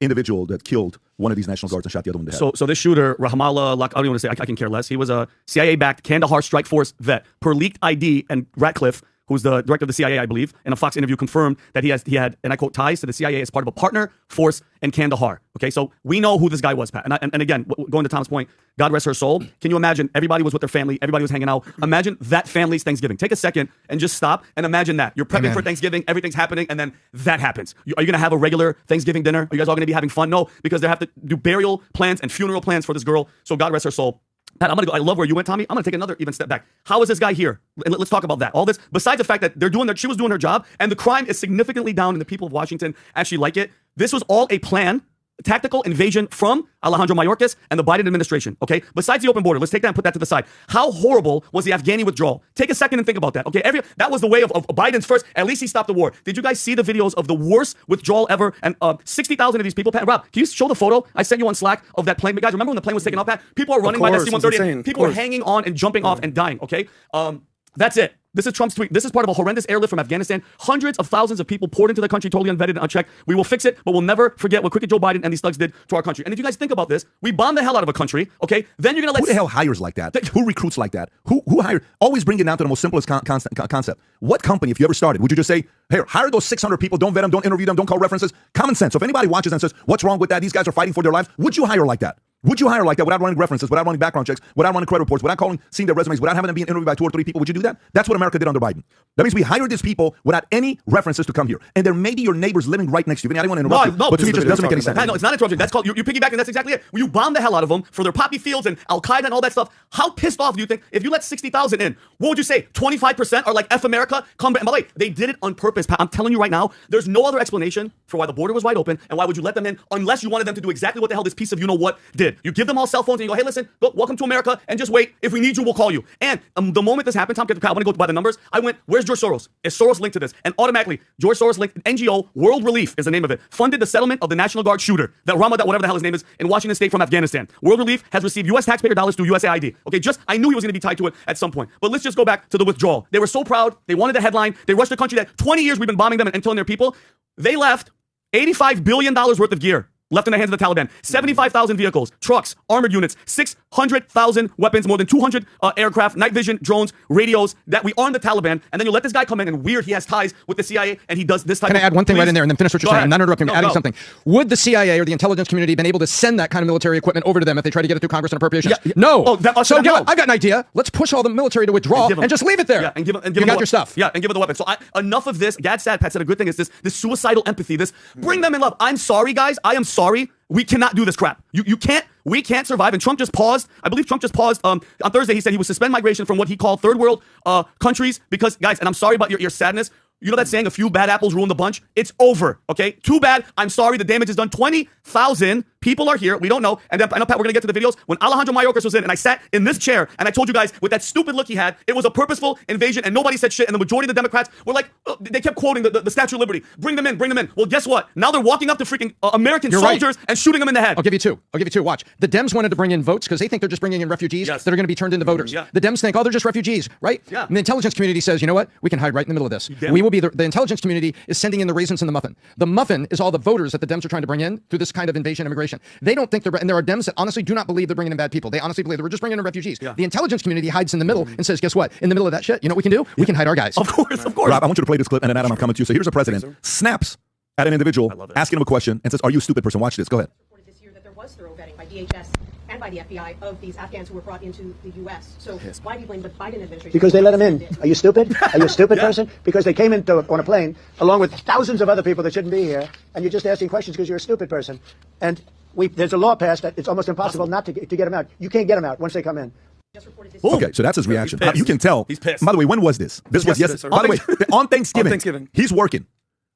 individual that killed one of these National Guards and shot the other one in the head. So this shooter, Rahmallah, I don't even want to say, I can care less. He was a CIA-backed Kandahar Strike Force vet. Per leaked ID, and Ratcliffe, who's the director of the CIA, I believe, in a Fox interview confirmed that he had, and I quote, ties to the CIA as part of a partner force in Kandahar. Okay, so we know who this guy was, Pat. And again, going to Tom's point, God rest her soul. Can you imagine? Everybody was with their family. Everybody was hanging out. Imagine that family's Thanksgiving. Take a second and just stop and imagine that. You're prepping for Thanksgiving. Everything's happening. And then that happens. Are you going to have a regular Thanksgiving dinner? Are you guys all going to be having fun? No, because they have to do burial plans and funeral plans for this girl. So God rest her soul. Pat, I'm gonna go. I love where you went, Tommy. I'm gonna take another even step back. How is this guy here? And let's talk about that. All this, besides the fact that she was doing her job, and the crime is significantly down, and the people of Washington actually like it. This was all a plan, tactical invasion from Alejandro Mayorkas and the Biden administration. Okay. Besides the open border, let's take that and put that to the side. How horrible was the Afghani withdrawal? Take a second and think about that. Okay. That was the way of Biden's first. At least he stopped the war. Did you guys see the videos of the worst withdrawal ever? And 60,000 of these people. Pat, Rob, can you show the photo I sent you on Slack of that plane? Guys, remember when the plane was taken off? Pat, people are running by that C-130. And people are hanging on and jumping off and dying. Okay. That's it. This is Trump's tweet. This is part of a horrendous airlift from Afghanistan. Hundreds of thousands of people poured into the country, totally unvetted and unchecked. We will fix it, but we'll never forget what crooked Joe Biden and these thugs did to our country. And if you guys think about this, we bombed the hell out of a country, okay? Then you're going to let... Who the hell hires like that? Who recruits like that? Who hires? Always bring it down to the most simplest concept. What company, if you ever started, would you just say, here, hire those 600 people, don't vet them, don't interview them, don't call references? Common sense. So if anybody watches and says, what's wrong with that? These guys are fighting for their lives. Would you hire like that? Would you hire like that without running references, without running background checks, without running credit reports, without seeing their resumes, without having them being interviewed by 2 or 3 people? Would you do that? That's what America did under Biden. That means we hired these people without any references to come here. And there may be your neighbors living right next to you. I don't want to interrupt you, but to me it just doesn't make any sense. No, it's not interruption. That's called, you're piggybacking. That's exactly it. You bomb the hell out of them for their poppy fields and Al-Qaeda and all that stuff. How pissed off do you think, if you let 60,000 in, what would you say? 25% are like F America? Come back. And by the way, they did it on purpose, Pat. I'm telling you right now, there's no other explanation for why the border was wide open and why would you let them in unless you wanted them to do exactly what the hell this piece of you-know-what did. You give them all cell phones and you go, hey, listen, go, welcome to America, and just wait. If we need you, we'll call you. And the moment this happened, Tom, I want to go by the numbers. I went, where's George Soros? Is Soros linked to this? And automatically, George Soros linked, NGO, World Relief is the name of it, funded the settlement of the National Guard shooter, that Ramadan, whatever the hell his name is, in Washington State from Afghanistan. World Relief has received U.S. taxpayer dollars through USAID. Okay, I knew he was going to be tied to it at some point. But let's just go back to the withdrawal. They were so proud. They wanted the headline. They rushed the country that 20 years we've been bombing them and killing their people. They left $85 billion worth of gear left in the hands of the Taliban. 75,000 vehicles, trucks, armored units, 600,000 weapons, more than 200 aircraft, night vision, drones, radios, that we armed the Taliban, and then you let this guy come in, and he has ties with the CIA, and he does this type of... Can I add one thing right in there and then finish what you're saying? I'm not interrupting, I'm adding something. Would the CIA or the intelligence community been able to send that kind of military equipment over to them if they tried to get it through Congress and appropriations? No. Oh, so I've got an idea. Let's push all the military to withdraw and just leave it there. Yeah, and give you got your stuff. Yeah, and give it the weapons. So enough of this. Pat said a good thing is this suicidal empathy, bring them in love. I'm sorry, guys. I am sorry. We cannot do this crap. We can't survive. And Trump just paused. I believe Trump just paused on Thursday. He said he would suspend migration from what he called third world countries because, guys, and I'm sorry about your sadness. You know that saying, a few bad apples ruin the bunch? It's over, okay? Too bad. I'm sorry. The damage is done. 20,000 people are here. We don't know. And then, I know, Pat, we're going to get to the videos. When Alejandro Mayorkas was in, and I sat in this chair, and I told you guys, with that stupid look he had, it was a purposeful invasion, and nobody said shit. And the majority of the Democrats were like, they kept quoting the Statue of Liberty. Bring them in, bring them in. Well, guess what? Now they're walking up to freaking American soldiers and shooting them in the head. I'll give you two. Watch. The Dems wanted to bring in votes because they think they're just bringing in refugees that are going to be turned into voters. Yeah. The Dems think, oh, they're just refugees, right? Yeah. And the intelligence community says, you know what? We can hide right in the middle of this. We will be the intelligence community is sending in the raisins in the muffin. The muffin is all the voters that the Dems are trying to bring in through this kind of invasion immigration. They don't think and there are Dems that honestly do not believe they're bringing in bad people. They honestly believe that we're just bringing in refugees. Yeah. The intelligence community hides in the middle and says, guess what? In the middle of that shit, you know what we can do? We can hide our guys. Of course. Rob, I want you to play this clip, and then Adam, I'm coming to you. So here's a president snaps at an individual, asking him a question, and says, are you a stupid person? Watch this. Go ahead. Reported this year that there was thorough vetting by DHS and by the FBI of these Afghans who were brought into the U.S. So why do you blame the Biden administration? Because they let them in. Are you stupid? Are you a stupid person? Because they came in on a plane along with thousands of other people that shouldn't be here, and you're just asking questions because you're a stupid person. And there's a law passed that it's almost impossible not to get them out. You can't get them out once they come in. Okay, so that's his reaction. You can tell. He's pissed. By the way, when was this? This was yesterday. By the way, on Thanksgiving, he's working.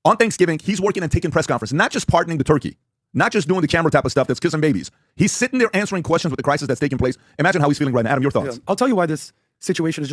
On Thanksgiving, he's working and taking press conferences, not just pardoning the turkey, not just doing the camera type of stuff that's kissing babies. He's sitting there answering questions with the crisis that's taking place. Imagine how he's feeling right now. Adam, your thoughts? I'll tell you why this situation is